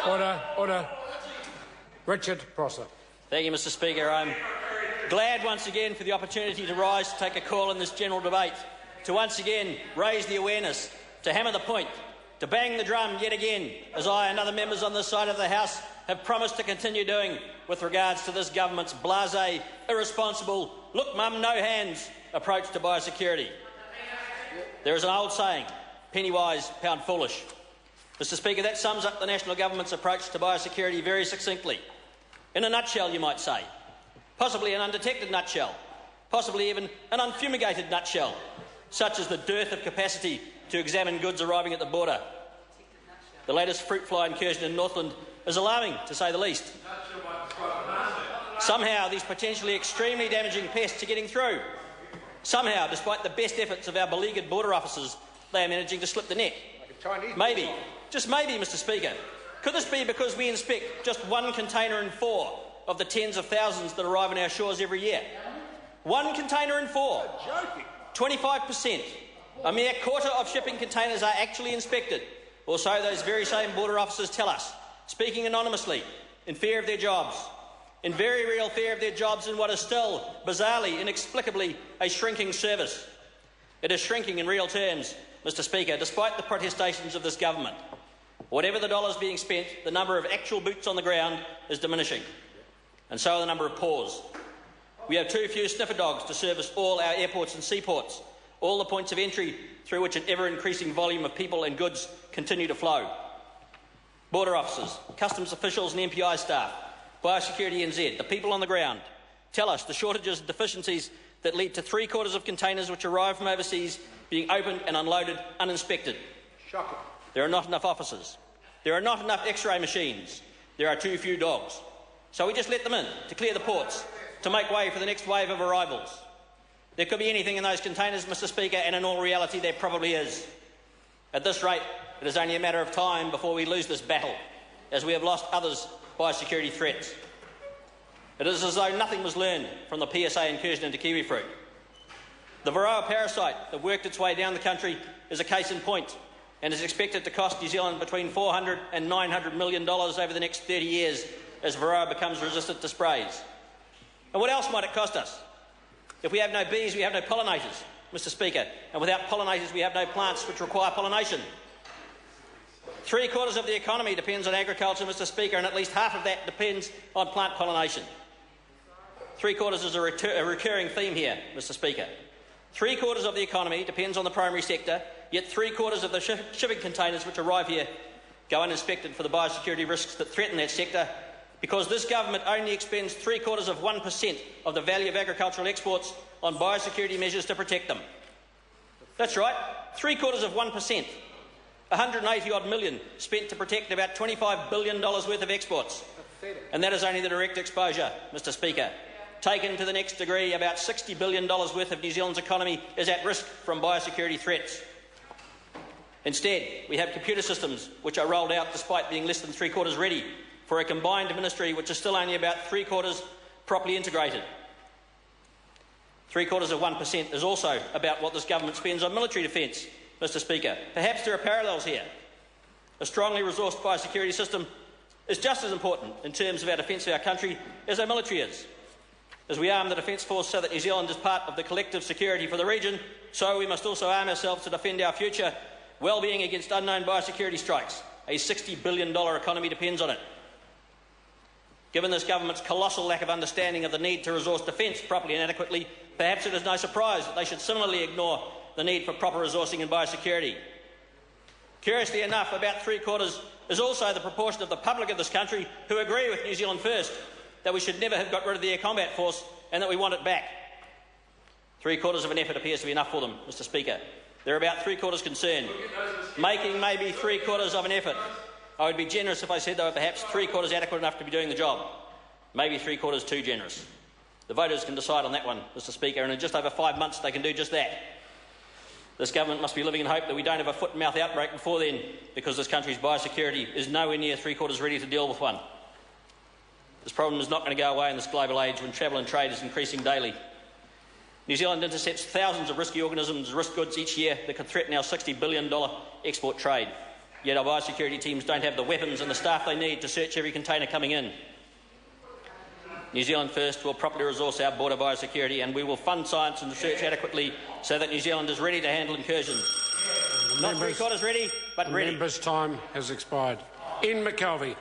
Order. Richard Prosser. Thank you, Mr Speaker. I'm glad once again for the opportunity to rise to take a call in this general debate, to once again raise the awareness, to hammer the point, to bang the drum yet again, as I and other members on this side of the House have promised to continue doing with regards to this government's blasé, irresponsible, look mum, no hands approach to biosecurity. There is an old saying, penny wise, pound foolish. Mr Speaker, that sums up the National Government's approach to biosecurity very succinctly. In a nutshell, you might say. Possibly an undetected nutshell. Possibly even an unfumigated nutshell, such as the dearth of capacity to examine goods arriving at the border. The latest fruit fly incursion in Northland is alarming, to say the least. Somehow, these potentially extremely damaging pests are getting through. Somehow, despite the best efforts of our beleaguered border officers, they are managing to slip the net. Maybe, just maybe, Mr Speaker, could this be because we inspect just one container in 4 of the tens of thousands that arrive on our shores every year? One container in 4. 25%. A mere quarter of shipping containers are actually inspected, or so those very same border officers tell us, speaking anonymously, in fear of their jobs, in very real fear of their jobs in what is still, bizarrely, inexplicably, a shrinking service. It is shrinking in real terms, Mr Speaker, despite the protestations of this government. Whatever the dollars being spent, the number of actual boots on the ground is diminishing, and so are the number of paws. We have too few sniffer dogs to service all our airports and seaports, all the points of entry through which an ever-increasing volume of people and goods continue to flow. Border officers, customs officials and MPI staff, Biosecurity NZ, the people on the ground, tell us the shortages and deficiencies that lead to 3/4 of containers which arrive from overseas being opened and unloaded uninspected. Shocking. There are not enough officers. There are not enough X-ray machines. There are too few dogs. So we just let them in to clear the ports, to make way for the next wave of arrivals. There could be anything in those containers, Mr Speaker, and in all reality there probably is. At this rate, it is only a matter of time before we lose this battle, as we have lost others' biosecurity threats. It is as though nothing was learned from the PSA incursion into kiwifruit. The Varroa parasite that worked its way down the country is a case in point, and is expected to cost New Zealand between $400 and $900 million over the next 30 years as Varroa becomes resistant to sprays. And what else might it cost us? If we have no bees, we have no pollinators, Mr Speaker, and without pollinators we have no plants which require pollination. 3/4 of the economy depends on agriculture, Mr Speaker, and at least half of that depends on plant pollination. 3/4 is a recurring theme here, Mr Speaker. 3/4 of the economy depends on the primary sector, yet 3/4 of the shipping containers which arrive here go uninspected for the biosecurity risks that threaten that sector, because this government only expends 0.75% of the value of agricultural exports on biosecurity measures to protect them. That's right, 0.75%. 180-odd million spent to protect about $25 billion worth of exports. And that is only the direct exposure, Mr Speaker. Taken to the next degree, about $60 billion worth of New Zealand's economy is at risk from biosecurity threats. Instead, we have computer systems which are rolled out despite being less than 3/4 ready for a combined ministry which is still only about 3/4 properly integrated. 0.75% is also about what this government spends on military defence, Mr Speaker. Perhaps there are parallels here. A strongly resourced biosecurity system is just as important in terms of our defence of our country as our military is. As we arm the Defence Force so that New Zealand is part of the collective security for the region, so we must also arm ourselves to defend our future well-being against unknown biosecurity strikes. A $60 billion economy depends on it. Given this government's colossal lack of understanding of the need to resource defence properly and adequately, perhaps it is no surprise that they should similarly ignore the need for proper resourcing in biosecurity. Curiously enough, about 3/4 is also the proportion of the public of this country who agree with New Zealand First that we should never have got rid of the air combat force and that we want it back. 3/4 of an effort appears to be enough for them, Mr Speaker. They're about 3/4 concerned, making maybe 3/4 of an effort. I would be generous if I said they were perhaps 3/4 adequate enough to be doing the job. Maybe 3/4 too generous. The voters can decide on that one, Mr Speaker, and in just over 5 months they can do just that. This government must be living in hope that we don't have a foot-and-mouth outbreak before then, because this country's biosecurity is nowhere near 3/4 ready to deal with one. This problem is not going to go away in this global age when travel and trade is increasing daily. New Zealand intercepts thousands of risky organisms and risk goods each year that could threaten our $60 billion export trade. Yet our biosecurity teams don't have the weapons and the staff they need to search every container coming in. New Zealand First will properly resource our border biosecurity, and we will fund science and research adequately so that New Zealand is ready to handle incursions. Not three-quarters ready, but ready. The member's time has expired. In McKelvey.